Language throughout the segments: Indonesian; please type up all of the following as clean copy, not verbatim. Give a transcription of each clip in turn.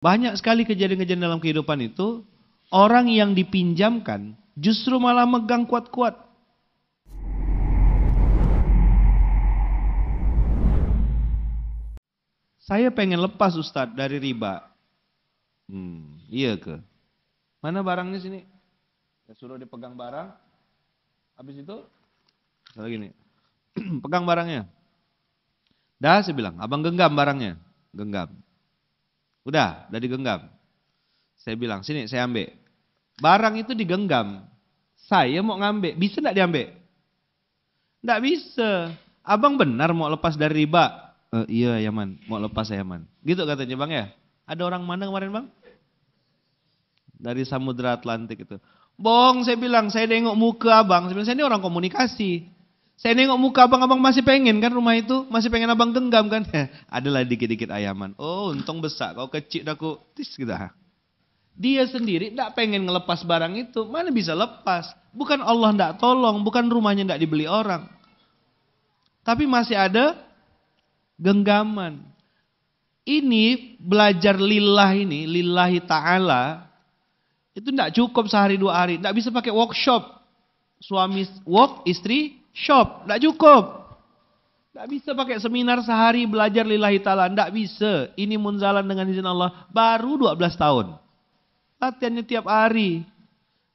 Banyak sekali kejadian-kejadian dalam kehidupan itu, orang yang dipinjamkan justru malah megang kuat-kuat. Saya pengen lepas Ustadz dari riba. Iya ke? Mana barangnya sini? Ya, suruh dipegang barang. Habis itu, saya gini, pegang barangnya. Dah saya bilang, abang genggam barangnya. Genggam. Udah digenggam. Saya bilang, sini saya ambil. Barang itu digenggam. Saya mau ngambil, bisa enggak diambil? Enggak bisa. Abang benar mau lepas dari riba? Iya ya man, mau lepas saya man. Gitu katanya bang ya. Ada orang mana kemarin bang? Dari Samudra Atlantik itu. Bong, saya bilang, saya nengok muka abang. Saya bilang, saya ini orang komunikasi. Saya nengok muka abang, abang masih pengen kan rumah itu? Masih pengen abang genggam kan? Adalah dikit-dikit ayaman. Oh untung besar, kau kecil aku tis gitu. Dia sendiri tidak pengen ngelepas barang itu. Mana bisa lepas? Bukan Allah tidak tolong, bukan rumahnya tidak dibeli orang. Tapi masih ada genggaman. Ini belajar lillah ini, lillahi ta'ala. Itu tidak cukup sehari 2 hari. Tidak bisa pakai workshop. Suami work, istri shop. Tidak cukup. Tidak bisa pakai seminar sehari belajar lillahi ta'ala. Tidak bisa. Ini munzalan dengan izin Allah. Baru 12 tahun. Latihannya tiap hari.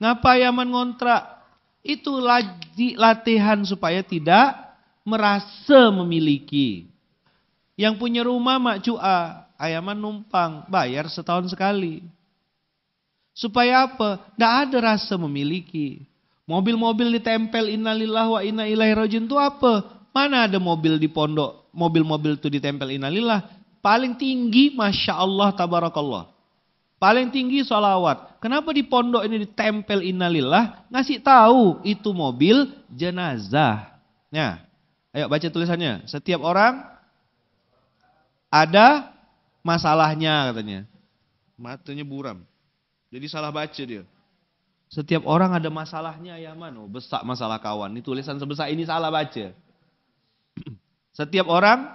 Ngapa Yaman ngontrak? Itu latihan supaya tidak merasa memiliki. Yang punya rumah mak cua. Ayaman numpang. Bayar setahun sekali. Supaya apa? Tidak ada rasa memiliki. Mobil-mobil ditempel innalillah wa inna ilaihi rajiun itu apa? Mana ada mobil di pondok, mobil-mobil itu ditempel innalillah. Paling tinggi Masya Allah tabarakallah. Paling tinggi sholawat. Kenapa di pondok ini ditempel innalillah? Ngasih tahu itu mobil jenazah. Nah, ayo baca tulisannya. Setiap orang ada masalahnya katanya. Matanya buram. Jadi salah baca dia. Setiap orang ada masalahnya ya man. Oh, besar masalah kawan. Ini tulisan sebesar ini salah baca. Setiap orang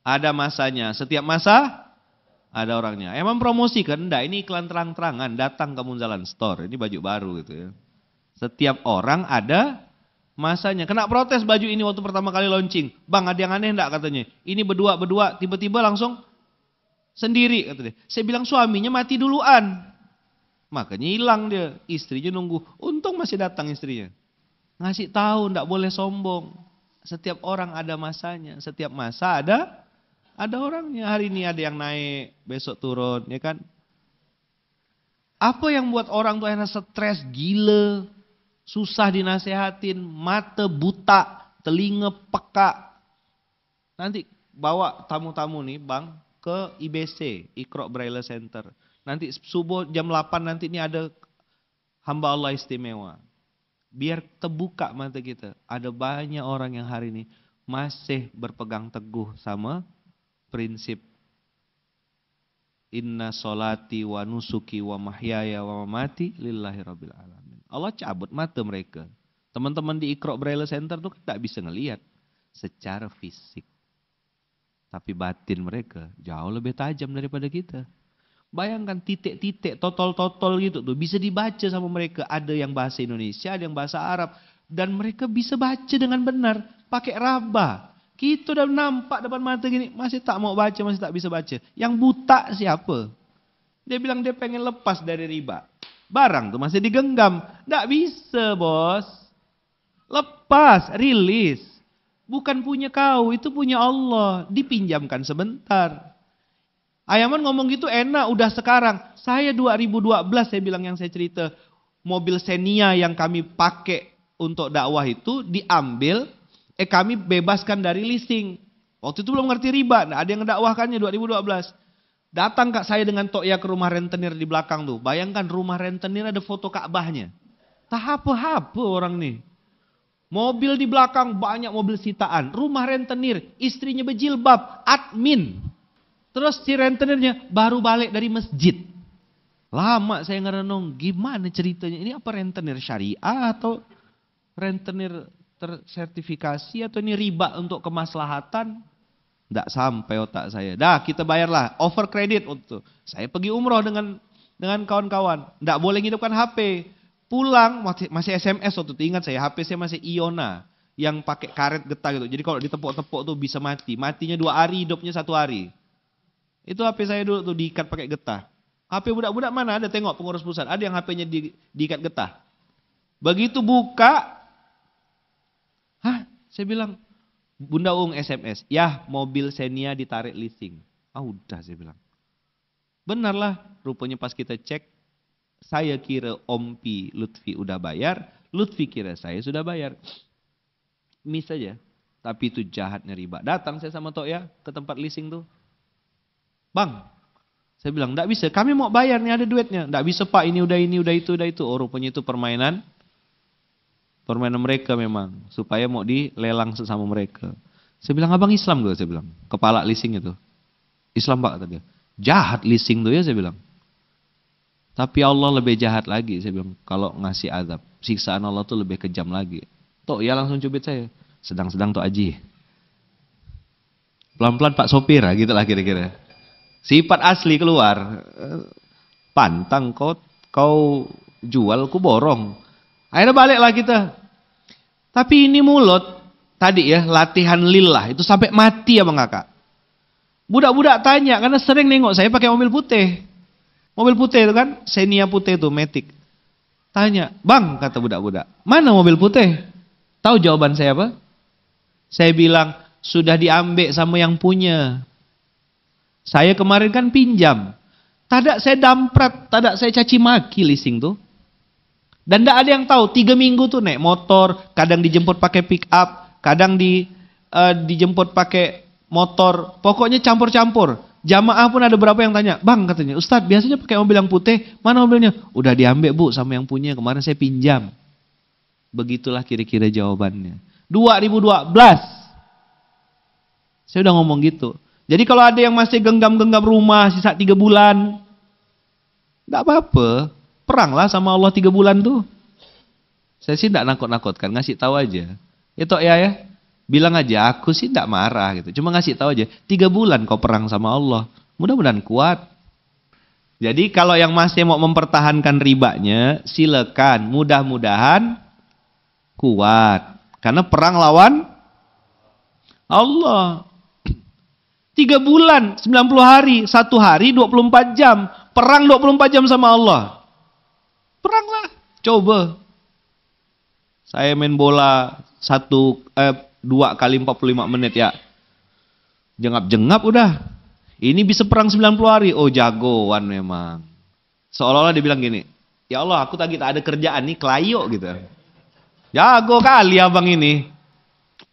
ada masanya. Setiap masa ada orangnya. Emang promosikan? Enggak, ini iklan terang-terangan. Datang ke Munzalan Store. Ini baju baru gitu ya. Setiap orang ada masanya. Kena protes baju ini waktu pertama kali launching. Bang ada yang aneh enggak katanya. Ini berdua. Tiba-tiba langsung sendiri katanya. Saya bilang suaminya mati duluan. Makanya hilang dia. Istrinya nunggu. Untung masih datang istrinya. Ngasih tahu enggak boleh sombong. Setiap orang ada masanya. Setiap masa ada orangnya. Hari ini ada yang naik, besok turun, ya kan? Apa yang buat orang tuh enak stres, gila, susah dinasehatin, mata buta, telinga peka. Nanti bawa tamu-tamu nih, Bang, ke IBC, Iqra Braille Center. Nanti subuh jam 8 nanti ini ada hamba Allah istimewa. Biar terbuka mata kita. Ada banyak orang yang hari ini masih berpegang teguh sama prinsip inna solati wa nusuki wa mahyaya wa mamati lillahi rabbil alamin. Allah cabut mata mereka. Teman-teman di Iqra Braille Center tuh tidak bisa ngelihat secara fisik. Tapi batin mereka jauh lebih tajam daripada kita. Bayangkan titik-titik, totol-totol gitu tuh bisa dibaca sama mereka. Ada yang bahasa Indonesia, ada yang bahasa Arab. Dan mereka bisa baca dengan benar. Pakai raba. Kita udah nampak depan mata gini. Masih tak mau baca, masih tak bisa baca. Yang buta siapa? Dia bilang dia pengen lepas dari riba. Barang tuh masih digenggam. Nggak bisa bos. Lepas, rilis. Bukan punya kau, itu punya Allah. Dipinjamkan sebentar. Ayaman ngomong gitu enak udah sekarang. Saya 2012 saya bilang yang saya cerita. Mobil Xenia yang kami pakai untuk dakwah itu diambil. Kami bebaskan dari leasing. Waktu itu belum ngerti riba. Nah, ada yang dakwahkannya 2012. Datang kak saya dengan Tokya ke rumah rentenir di belakang tuh. Bayangkan rumah rentenir ada foto Ka'bahnya. Tak apa-apa orang nih. Mobil di belakang banyak mobil sitaan. Rumah rentenir. Istrinya berjilbab. Admin. Terus si rentenirnya baru balik dari masjid. Lama saya ngerenung, gimana ceritanya? Ini apa rentenir syariah atau rentenir tersertifikasi atau ini riba untuk kemaslahatan? Nggak sampai otak saya. Dah kita bayarlah, over kredit untuk. Saya pergi umroh dengan kawan-kawan. Nggak boleh ngidupkan HP. Pulang masih SMS waktu itu, ingat saya, HP saya masih Iona yang pakai karet getah gitu. Jadi kalau ditepuk-tepuk tuh bisa mati. Matinya 2 hari, hidupnya 1 hari. Itu HP saya dulu tuh diikat pakai getah. HP budak-budak mana ada, tengok pengurus pusat, ada yang HP-nya diikat getah. Begitu buka, saya bilang, Bunda Ung SMS, ya mobil Xenia ditarik leasing. Udah saya bilang. Benarlah, rupanya pas kita cek, saya kira Ompi Lutfi udah bayar, Lutfi kira saya sudah bayar. Miss saja, tapi itu jahatnya riba. Datang saya sama Tok ya ke tempat leasing tuh. Bang, saya bilang, enggak bisa, kami mau bayar nih, ada duitnya. Enggak bisa Pak, ini, udah itu. Oh rupanya itu permainan mereka memang, supaya mau dilelang sesama mereka. Saya bilang, abang Islam gak? Saya bilang, kepala leasing itu. Islam Pak, kata dia. Jahat leasing tuh ya, saya bilang. Tapi Allah lebih jahat lagi, saya bilang, kalau ngasih azab. Siksaan Allah tuh lebih kejam lagi. Tok ya langsung cubit saya. Sedang-sedang Tok Aji. Pelan-pelan Pak sopir, gitu lah kira-kira. Sifat asli keluar. Pantang kau jual, ku borong. Akhirnya baliklah kita. Tapi ini mulut, tadi ya latihan lillah, itu sampai mati ya Bang Kakak. Budak-budak tanya, karena sering nengok saya pakai mobil putih. Mobil putih itu kan, Xenia putih itu, Matic. Tanya, Bang, kata budak-budak, mana mobil putih? Tahu jawaban saya apa? Saya bilang, sudah diambil sama yang punya. Saya kemarin kan pinjam. Tadak saya damprat, tadak saya caci maki leasing tuh. Dan tidak ada yang tahu, 3 minggu tuh naik motor, kadang dijemput pakai pick up, kadang dijemput pakai motor, pokoknya campur-campur. Jamaah pun ada berapa yang tanya, Bang katanya, Ustadz biasanya pakai mobil yang putih, mana mobilnya? Udah diambil Bu sama yang punya, kemarin saya pinjam. Begitulah kira-kira jawabannya. 2012, saya udah ngomong gitu. Jadi kalau ada yang masih genggam-genggam rumah sisa 3 bulan, tidak apa-apa. Peranglah sama Allah 3 bulan tuh. Saya sih tidak nakut-nakutkan, ngasih tahu aja. Itu ya. Bilang aja, aku sih tidak marah gitu. Cuma ngasih tahu aja, 3 bulan kau perang sama Allah. Mudah-mudahan kuat. Jadi kalau yang masih mau mempertahankan ribanya, silakan. Mudah-mudahan kuat. Karena perang lawan Allah. 3 bulan, 90 hari, 1 hari 24 jam. Perang 24 jam sama Allah. Peranglah, coba. Saya main bola 2 kali 45 menit ya. Jengap-jengap udah. Ini bisa perang 90 hari. Oh jagoan memang. Seolah-olah dia bilang gini, ya Allah aku tak ada kerjaan nih, kelayo gitu. Jago kali abang ini.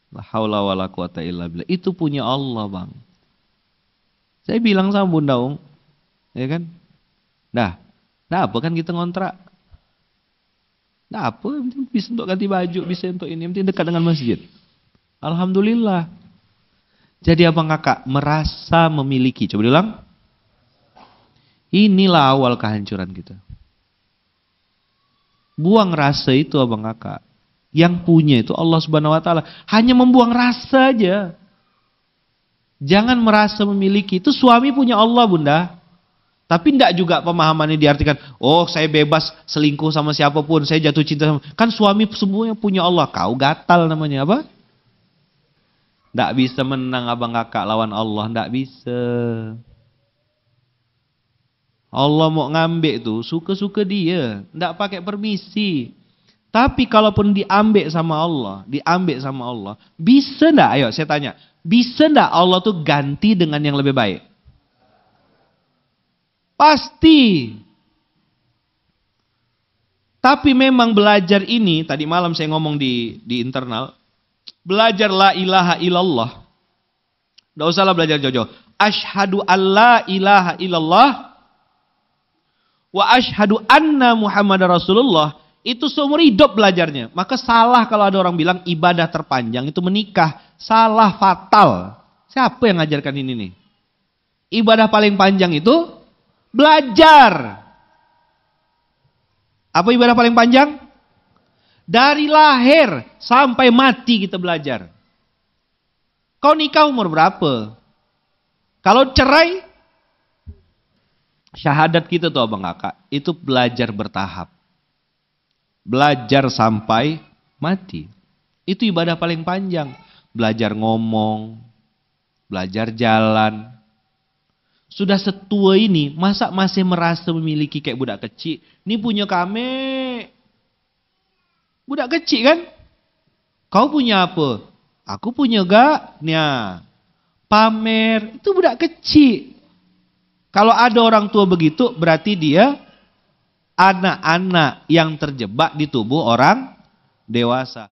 La haula wala quwata illa billah. Itu punya Allah bang. Saya bilang sama Bunda Ung, ya kan? Nah apa kan kita ngontrak? Nah apa, bisa untuk ganti baju, bisa untuk ini, penting dekat dengan masjid. Alhamdulillah. Jadi abang kakak merasa memiliki, coba diulang. Inilah awal kehancuran kita. Buang rasa itu abang kakak. Yang punya itu Allah Subhanahu Wa Taala. Hanya membuang rasa aja. Jangan merasa memiliki, itu suami punya Allah bunda. Tapi tidak juga pemahamannya diartikan, oh saya bebas selingkuh sama siapapun, saya jatuh cinta sama. Kan suami semuanya punya Allah, kau gatal namanya apa? Tidak bisa menang abang kakak lawan Allah, tidak bisa. Allah mau ngambil itu, suka-suka dia, tidak pakai permisi. Tapi kalaupun diambil sama Allah, bisa tidak? Ayo saya tanya, bisa tidak Allah tuh ganti dengan yang lebih baik? Pasti. Tapi memang belajar ini, tadi malam saya ngomong di internal, belajar la ilaha illallah. Tidak usahlah belajar jauh-jauh. Asyhadu an la ilaha illallah wa asyhadu anna Muhammad Rasulullah. Itu seumur hidup belajarnya. Maka salah kalau ada orang bilang ibadah terpanjang itu menikah. Salah fatal. Siapa yang ngajarkan ini nih? Ibadah paling panjang itu belajar. Apa ibadah paling panjang? Dari lahir sampai mati kita belajar. Kau nikah umur berapa? Kalau cerai, syahadat kita tuh abang kakak, itu belajar bertahap. Belajar sampai mati. Itu ibadah paling panjang. Belajar ngomong, belajar jalan. Sudah setua ini, masa masih merasa memiliki kayak budak kecil? Ini punya kami. Budak kecil kan? Kau punya apa? Aku punya gak? Nih, pamer. Itu budak kecil. Kalau ada orang tua begitu, berarti dia anak-anak yang terjebak di tubuh orang dewasa.